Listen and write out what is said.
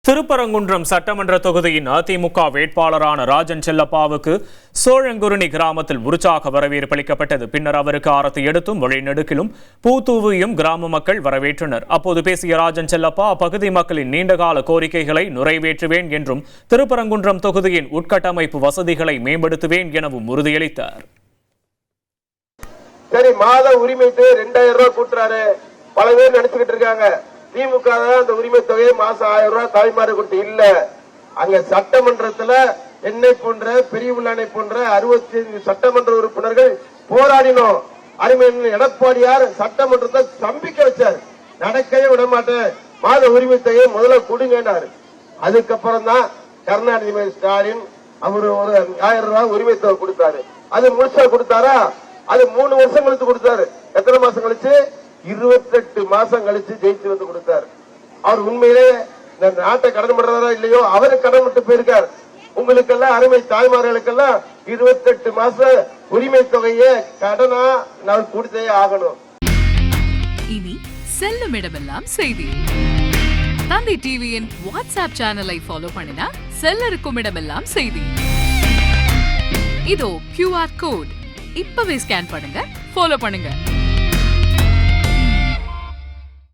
திருப்பரங்குன்றம் சட்டமன்ற தொகுதியின் அதிமுக வேட்பாளரான ராஜன் செல்லப்பாவுக்கு சோழங்குருணி கிராமத்தில் உற்சாக வரவேற்பு அளிக்கப்பட்டது. பின்னர் அவருக்கு ஆரத்தி எடுத்தும் வழிநெடுக்கிலும் பூத்தூவியும் கிராம மக்கள் வரவேற்றனர். அப்போது பேசிய ராஜன் செல்லப்பா அப்பகுதி மக்களின் நீண்டகால கோரிக்கைகளை நிறைவேற்றுவேன் என்றும் திருப்பரங்குன்றம் தொகுதியின் உட்கட்டமைப்பு வசதிகளை மேம்படுத்துவேன் எனவும் உறுதியளித்தார். சரி, மாத உரிமைக்கு 2000 ரூபாய் கூட்டுறாரு. பல பேர் நினைச்சுக்கிட்டு இருக்காங்க திமுக அந்த உரிமை தொகையை மாசம் 1000 ரூபாய் தாய்மாறு கொடுத்து இல்ல. அங்க சட்டமன்றத்துல என்னை போன்ற பெரியவுள்ளானை போன்ற 65 சட்டமன்ற உறுப்பினர்கள் போராடினோம். அருமையான எடப்பாடியார் சட்டமன்றத்தை ஸ்தம்பிக்க வச்சார். நடக்கவே விட மாட்டேன், மாத உரிமை தொகையை முதல்ல கொடுங்கன்னாரு. அதுக்கப்புறம் தான் கருணாநிதி ஸ்டாலின் அவரு ஒரு 1000 ரூபாய் உரிமை தொகை கொடுத்தாரு. அது முழுசா கொடுத்தாரா? அது 3 வருஷம் கழிச்சு கொடுத்தாரு. எத்தனை மாசம் கழிச்சு? 28 மாசம் கழிச்சு ஜெயிச்சு வந்து கொடுத்தார். அவர் உண்மையிலே இந்த நாட்டை கடன் பண்றதா இல்லையோ, அவரு கடன் விட்டு போயிருக்கார். உங்களுக்கெல்லாம் அருமை தாய்மார்களுக்கெல்லாம் 28 மாச உரிமை தொகையை கடனா நான் கொடுத்தே ஆகணும். இனி செல்லும் இடமெல்லாம் செய்தி. தந்தை டிவியின் வாட்ஸ்அப் சேனலை ஃபாலோ பண்ணினா செல்ல இருக்கும் இடமெல்லாம் செய்தி. இதோ QR கோட் இப்பவே ஸ்கேன் பண்ணுங்க, ஃபாலோ பண்ணுங்க.